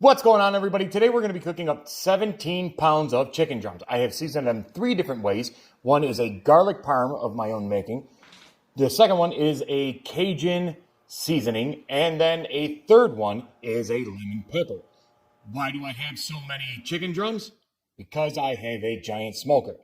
What's going on, everybody? Today we're going to be cooking up 17 pounds of chicken drums. I have seasoned them 3 different ways. One is a garlic parm of my own making. The second one is a Cajun seasoning. And then a third one is a lemon pepper. Why do I have so many chicken drums? Because I have a giant smoker.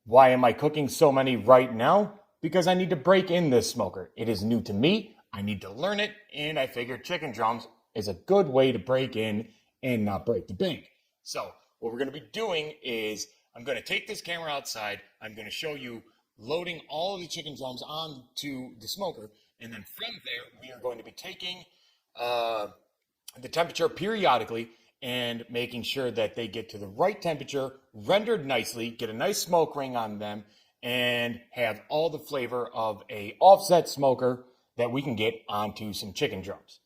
Why am I cooking so many right now? Because I need to break in this smoker. It is new to me. I need to learn it. And I figured chicken drums is a good way to break in and not break the bank. So what we're going to be doing is I'm going to take this camera outside. I'm going to show you loading all of the chicken drums onto the smoker. And then from there, we are going to be taking the temperature periodically and making sure that they get to the right temperature, rendered nicely, get a nice smoke ring on them, and have all the flavor of a offset smoker that we can get onto some chicken drums.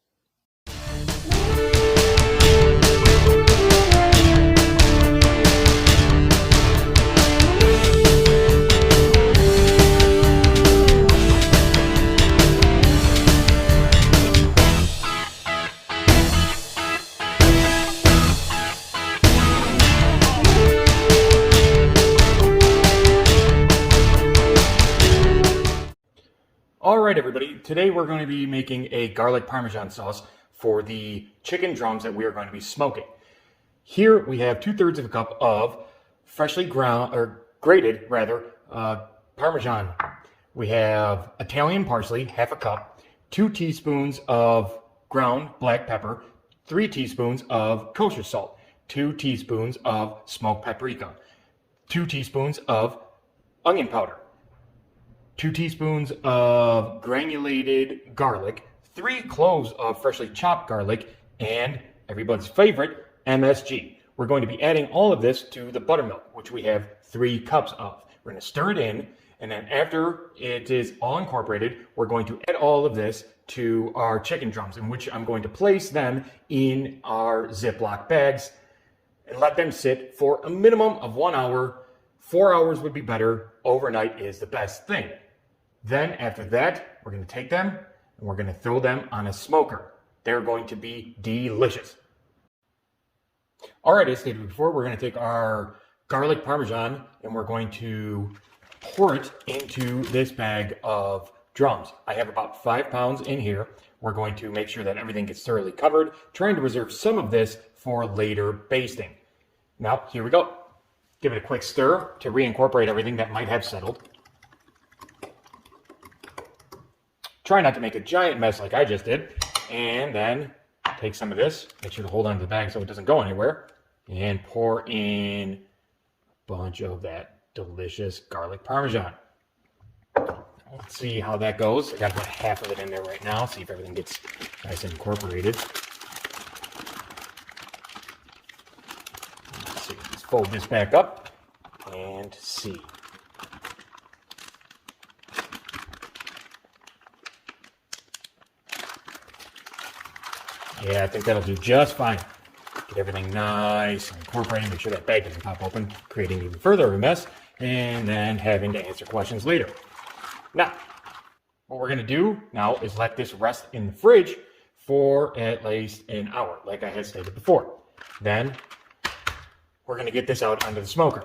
All right, everybody. Today we're going to be making a garlic parmesan sauce for the chicken drums that we are going to be smoking. Here we have 2/3 of a cup of freshly grated Parmesan. We have Italian parsley, 1/2 cup, 2 teaspoons of ground black pepper, 3 teaspoons of kosher salt, 2 teaspoons of smoked paprika, 2 teaspoons of onion powder, 2 teaspoons of granulated garlic, 3 cloves of freshly chopped garlic, and everybody's favorite, MSG. We're going to be adding all of this to the buttermilk, which we have 3 cups of. We're going to stir it in, and then after it is all incorporated, we're going to add all of this to our chicken drums, in which I'm going to place them in our Ziploc bags and let them sit for a minimum of 1 hour. 4 hours would be better. Overnight is the best thing. Then after that, we're going to take them and we're going to throw them on a smoker. They're going to be delicious. All right, as stated before, we're going to take our garlic parmesan and we're going to pour it into this bag of drums. I have about 5 pounds in here. We're going to make sure that everything gets thoroughly covered, trying to reserve some of this for later basting. Now, here we go. Give it a quick stir to reincorporate everything that might have settled. Try not to make a giant mess like I just did. And then take some of this, make sure to hold on to the bag so it doesn't go anywhere, and pour in a bunch of that delicious garlic parmesan. Let's see how that goes. I got about half of it in there right now. See if everything gets nice and incorporated. Let's see. Let's fold this back up and see. Yeah, I think that'll do just fine. Get everything nice and incorporated. Make sure that bag doesn't pop open, creating even further of a mess, and then having to answer questions later. Now, what we're going to do now is let this rest in the fridge for at least an hour, like I had stated before. Then, we're going to get this out onto the smoker.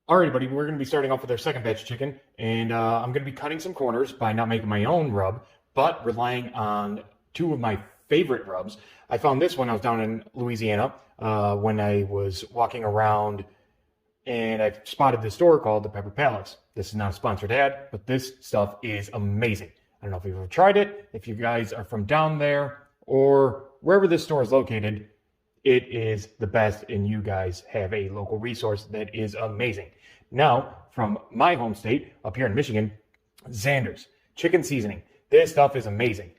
Alright, everybody, we're going to be starting off with our second batch of chicken, and I'm going to be cutting some corners by not making my own rub, but relying on 2 of my favorite rubs. I found this when I was down in Louisiana when I was walking around, and I spotted this store called the Pepper Palace. This is not a sponsored ad, but this stuff is amazing. I don't know if you've ever tried it. If you guys are from down there or wherever this store is located, it is the best, and you guys have a local resource that is amazing. Now, from my home state, up here in Michigan, Zander's chicken seasoning. This stuff is amazing.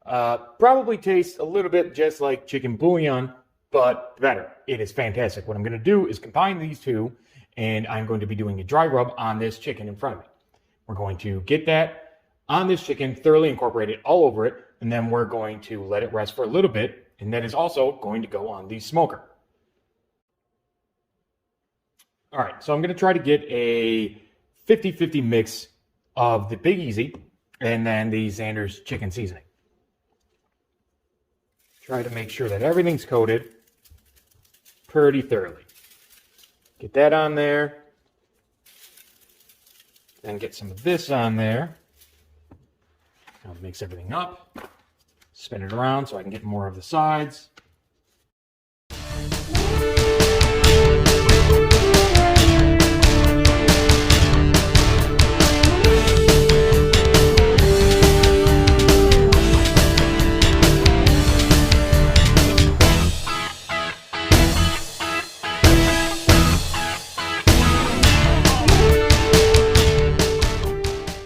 Probably tastes a little bit just like chicken bouillon, but better. It is fantastic. What I'm going to do is combine these 2, and I'm going to be doing a dry rub on this chicken in front of me. We're going to get that on this chicken, thoroughly incorporate it all over it, and then we're going to let it rest for a little bit, and that is also going to go on the smoker. All right, so I'm going to try to get a 50-50 mix of the Big Easy and then the Zander's chicken seasoning. Try to make sure that everything's coated pretty thoroughly. Get that on there. Then get some of this on there. I'll mix everything up. Spin it around so I can get more of the sides.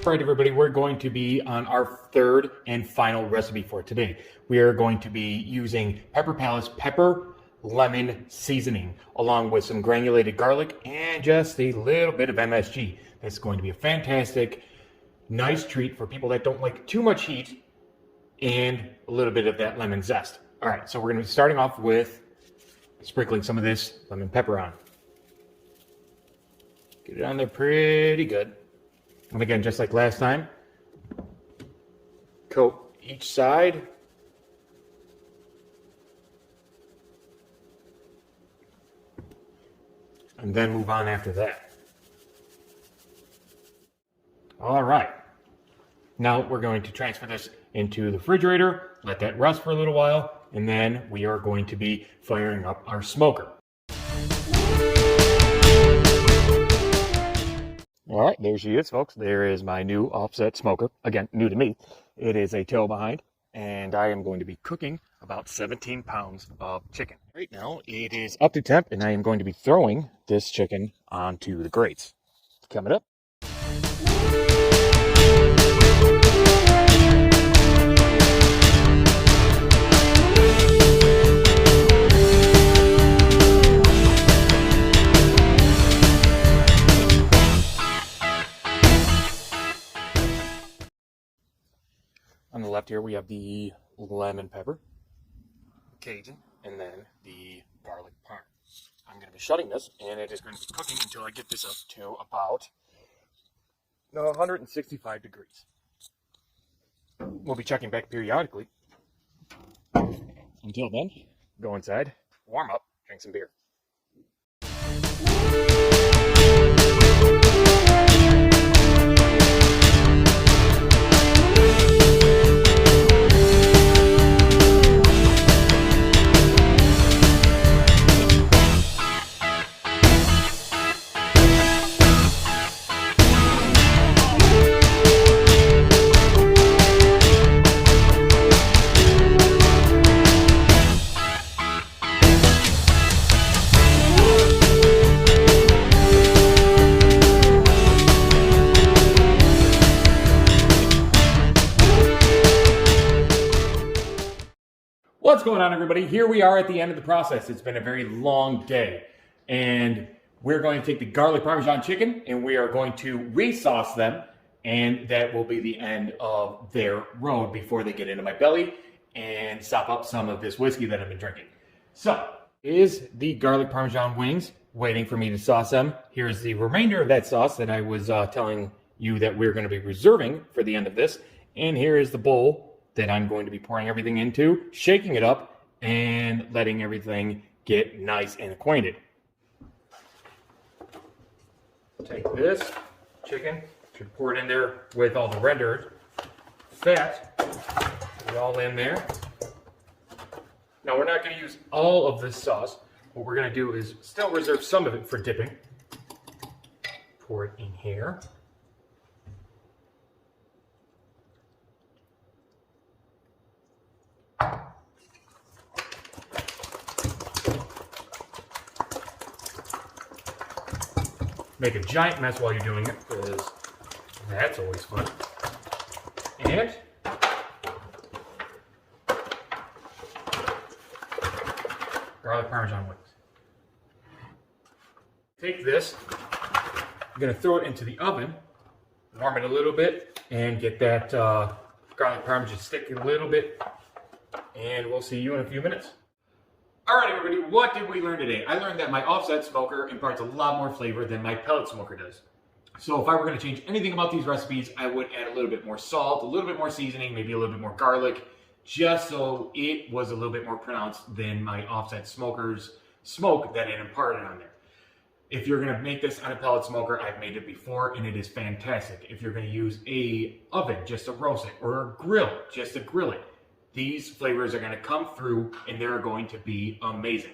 All right, everybody, we're going to be on our third and final recipe for today. We are going to be using Pepper Palace pepper lemon seasoning, along with some granulated garlic and just a little bit of MSG. That's going to be a fantastic, nice treat for people that don't like too much heat and a little bit of that lemon zest. All right, so we're going to be starting off with sprinkling some of this lemon pepper on. Get it on there pretty good. And again, just like last time, coat each side. And then move on after that. All right. Now we're going to transfer this into the refrigerator, let that rest for a little while, and then we are going to be firing up our smoker. All right, there she is, folks. There is my new offset smoker. Again, new to me. It is a tail behind, and I am going to be cooking about 17 pounds of chicken. Right now, it is up to temp, and I am going to be throwing this chicken onto the grates. Coming up. On the left here, we have the lemon pepper, Cajun, and then the garlic parm. I'm going to be shutting this, and it is going to be cooking until I get this up to about 165 degrees. We'll be checking back periodically. Until then, go inside, warm up, drink some beer. What's going on, everybody? Here we are at the end of the process. It's been a very long day, and we're going to take the garlic parmesan chicken and we are going to re-sauce them, and that will be the end of their road before they get into my belly and sop up some of this whiskey that I've been drinking. So, is the garlic parmesan wings waiting for me to sauce them. Here's the remainder of that sauce that I was telling you that we're going to be reserving for the end of this, and here is the bowl that I'm going to be pouring everything into, shaking it up, and letting everything get nice and acquainted. Take this chicken, should pour it in there with all the rendered fat, put it all in there. Now we're not going to use all of this sauce. What we're going to do is still reserve some of it for dipping. Pour it in here. Make a giant mess while you're doing it, because that's always fun. And garlic parmesan wings. Take this, I'm going to throw it into the oven, warm it a little bit, and get that garlic parmesan stick a little bit, and we'll see you in a few minutes. All right, everybody, what did we learn today? I learned that my offset smoker imparts a lot more flavor than my pellet smoker does. So if I were going to change anything about these recipes, I would add a little bit more salt, a little bit more seasoning, maybe a little bit more garlic, just so it was a little bit more pronounced than my offset smoker's smoke that it imparted on there. If you're going to make this on a pellet smoker, I've made it before and it is fantastic. If you're going to use a oven just to roast it or a grill just to grill it, these flavors are going to come through and they're going to be amazing.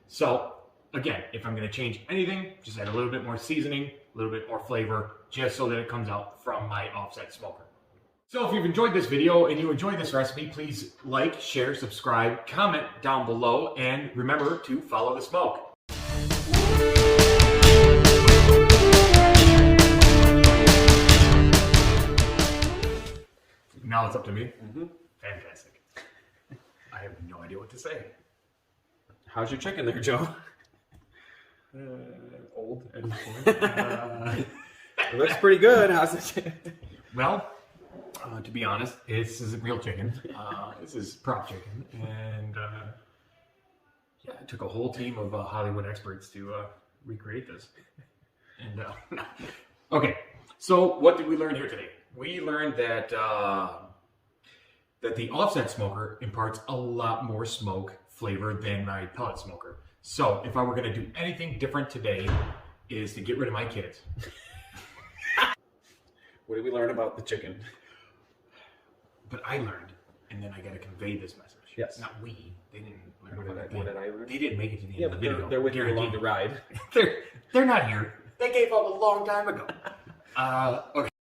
So again, if I'm going to change anything, just add a little bit more seasoning, a little bit more flavor, just so that it comes out from my offset smoker. So if you've enjoyed this video and you enjoyed this recipe, please like, share, subscribe, comment down below, and remember to follow the smoke. Now it's up to me? Mm-hmm. Fantastic. I have no idea what to say. How's your chicken there, Joe? Old at this point. It looks pretty good. How's it? Well, to be honest, this isn't real chicken. This is prop chicken. And yeah, it took a whole team of Hollywood experts to recreate this. And okay, so what did we learn here today? We learned that that the offset smoker imparts a lot more smoke flavor than my pellet smoker. So if I were going to do anything different today, is to get rid of my kids. What did we learn about the chicken? But I learned, and then I got to convey this message. Yes. Not we. They didn't learn What about it. did I learn? They didn't make it to the Yeah, end of the but video. they're with you along Guaranteed. the ride. They're not here. They gave up a long time ago. Okay.